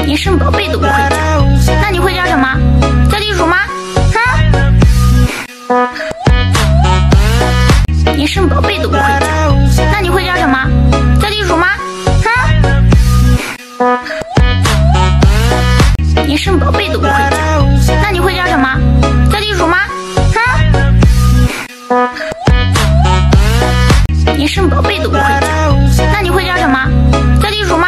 连生宝贝都不会叫，那你会叫什么？叫地鼠吗？连生宝贝都不会叫，那你会叫什么？叫地鼠吗？连生宝贝都不会叫，那你会叫什么？叫地鼠吗？连生宝贝都不会叫，那你会叫什么？叫地鼠吗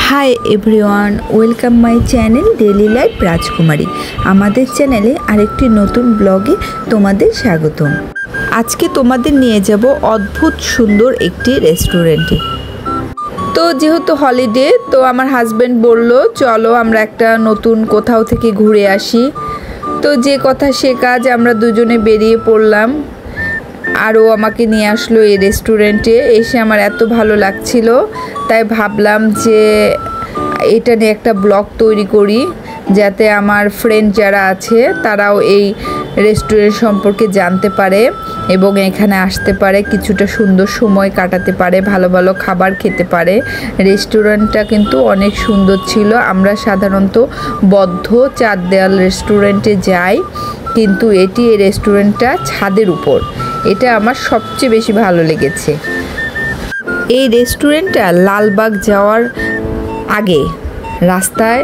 hi everyone, welcome my channel daily life Rajkumari. আমাদের চ্যানেলে আরেকটি নতুন ব্লগে তোমাদের স্বাগতম। আজকে তোমাদের নিয়ে যাব অদ্ভুত সুন্দর একটি রেস্টুরেন্টে। তো যেহেতু হলিডে, তো আমার হাজব্যান্ড বলল চলো আমরা একটা নতুন কোথাও থেকে ঘুরে আসি। তো যে কথা সে কাজ, আমরা দুজনে বেরিয়ে পড়লাম। আরও আমাকে নিয়ে আসলো এই রেস্টুরেন্টে। এসে আমার এত ভালো লাগছিল, তাই ভাবলাম যে এটা নিয়ে একটা ব্লগ তৈরি করি, যাতে আমার ফ্রেন্ড যারা আছে তারাও এই রেস্টুরেন্ট সম্পর্কে জানতে পারে এবং এখানে আসতে পারে, কিছুটা সুন্দর সময় কাটাতে পারে, ভালো ভালো খাবার খেতে পারে। রেস্টুরেন্টটা কিন্তু অনেক সুন্দর ছিল। আমরা সাধারণত বদ্ধ চার দেয়াল রেস্টুরেন্টে যাই, কিন্তু এই রেস্টুরেন্টটা ছাদের উপর। এটা আমার সবচেয়ে বেশি ভালো লেগেছে। এই রেস্টুরেন্টটা লালবাগ যাওয়ার আগে রাস্তায়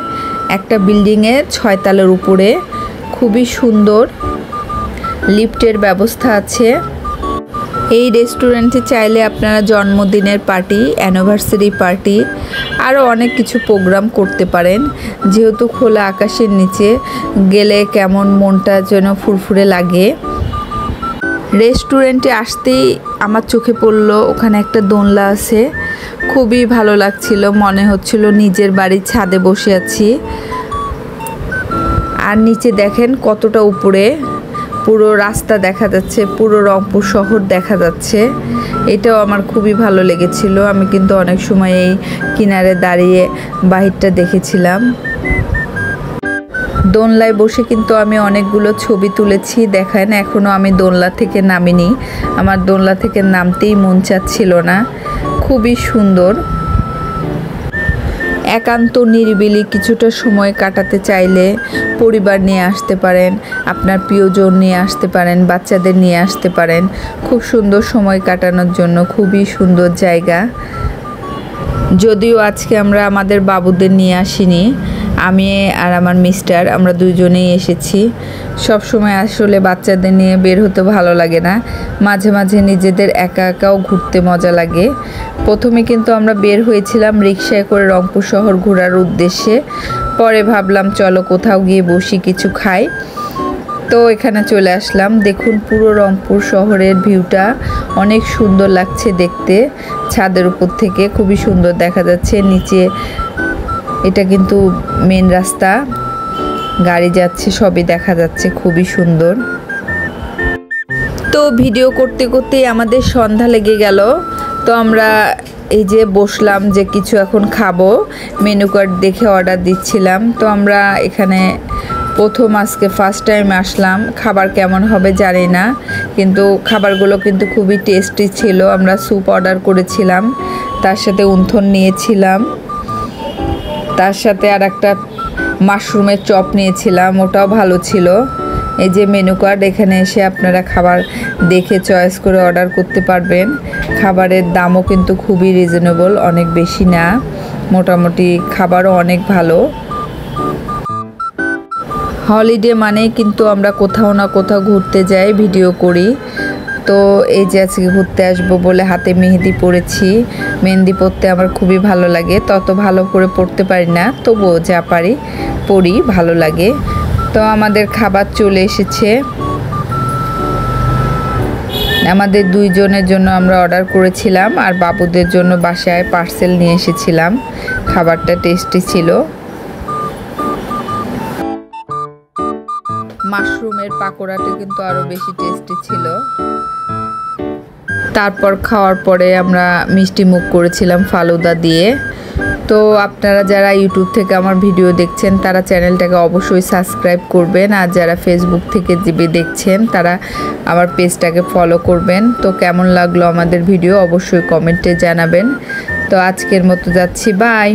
একটা বিল্ডিংয়ে 6 তলার উপরে, খুবই সুন্দর, লিফটের ব্যবস্থা আছে। এই রেস্টুরেন্টে চাইলে আপনারা জন্মদিনের পার্টি, অ্যানিভার্সারি পার্টি, আরও অনেক কিছু প্রোগ্রাম করতে পারেন। যেহেতু খোলা আকাশের নিচে গেলে কেমন মনটা যেন ফুরফুরে লাগে। রেস্টুরেন্টে আসতেই আমার চোখে পড়লো ওখানে একটা দোলনা আছে, খুবই ভালো লাগছিল, মনে হচ্ছিল নিজের বাড়ির ছাদে বসে আছি। আর নিচে দেখেন কতটা উপরে পুরো রাস্তা দেখা যাচ্ছে, পুরো রংপুর শহর দেখা যাচ্ছে। এটাও আমার খুবই ভালো লেগেছিল। আমি কিন্তু অনেক সময় এই কিনারে দাঁড়িয়ে বাহিরটা দেখেছিলাম। দোলনায় বসে কিন্তু আমি অনেকগুলো ছবি তুলেছি, দেখেন এখনও আমি দোলনা থেকে নামিনি। আমার দোলনা থেকে নামতেই মন চাচ্ছিল না। খুবই সুন্দর। একান্ত নিরিবিলি কিছুটা সময় কাটাতে চাইলে পরিবার নিয়ে আসতে পারেন, আপনার প্রিয়জন নিয়ে আসতে পারেন, বাচ্চাদের নিয়ে আসতে পারেন। খুব সুন্দর সময় কাটানোর জন্য খুবই সুন্দর জায়গা। যদিও আজকে আমরা আমাদের বাবুদের নিয়ে আসিনি, আমি আর আমার মিস্টার, আমরা দুজনেই এসেছি। সব সময় আসলে বাচ্চাদের নিয়ে বের হতে ভালো লাগে না, মাঝে মাঝে নিজেদের একা একাও ঘুরতে মজা লাগে। প্রথমে কিন্তু আমরা বের হয়েছিলাম রিকশায় করে রংপুর শহর ঘোরার উদ্দেশ্যে। পরে ভাবলাম চলো কোথাও গিয়ে বসি, কিছু খাই। তো এখানে চলে আসলাম। দেখুন পুরো রংপুর শহরের ভিউটা অনেক সুন্দর লাগছে দেখতে। ছাদের উপর থেকে খুবই সুন্দর দেখা যাচ্ছে। নিচে এটা কিন্তু মেন রাস্তা, গাড়ি যাচ্ছে, সবই দেখা যাচ্ছে, খুবই সুন্দর। তো ভিডিও করতে করতেই আমাদের সন্ধ্যা লেগে গেল। তো আমরা এই যে বসলাম যে কিছু এখন খাবো, মেনু কার্ড দেখে অর্ডার দিচ্ছিলাম। তো আমরা এখানে প্রথম আজকে ফার্স্ট টাইম আসলাম, খাবার কেমন হবে জানি না, কিন্তু খাবারগুলো কিন্তু খুবই টেস্টি ছিল। আমরা স্যুপ অর্ডার করেছিলাম, তার সাথে উন্থন নিয়েছিলাম, তার সাথে আর একটা মাশরুমের চপ নিয়েছিলাম, ওটাও ভালো ছিল। এই যে মেনু কার্ড, এখানে এসে আপনারা খাবার দেখে চয়েস করে অর্ডার করতে পারবেন। খাবারের দামও কিন্তু খুবই রিজনেবল, অনেক বেশি না, মোটামুটি খাবারও অনেক ভালো। হলিডে মানেই কিন্তু আমরা কোথাও না কোথাও ঘুরতে যাই, ভিডিও করি। তো এই যে আজকে ঘুরতে আসবো বলে হাতে মেহেদি পরেছি। মেহেদি পরতে আমার খুবই ভালো লাগে, তত ভালো করে পরতে পারি না, তবুও যা পারি পরি, ভালো লাগে। তো আমাদের খাবার চলে এসেছে। আমাদের দুইজনের জন্য আমরা অর্ডার করেছিলাম, আর বাবুদের জন্য বাসায় পার্সেল নিয়ে এসেছিলাম। খাবারটা টেস্টি ছিল। মাশরুমের পাকোড়াটা কিন্তু আরও বেশি টেস্টি ছিল। তারপর খাওয়ার পরে আমরা মিষ্টি মুখ করেছিলাম ফালুদা দিয়ে। তো আপনারা যারা ইউটিউব থেকে আমার ভিডিও দেখছেন তারা চ্যানেলটাকে অবশ্যই সাবস্ক্রাইব করবেন, আর যারা ফেসবুক থেকে দেখছেন তারা আমার পেজটাকে ফলো করবেন। তো কেমন লাগলো আমাদের ভিডিও অবশ্যই কমেন্টে জানাবেন। তো আজকের মতো যাচ্ছি, বাই।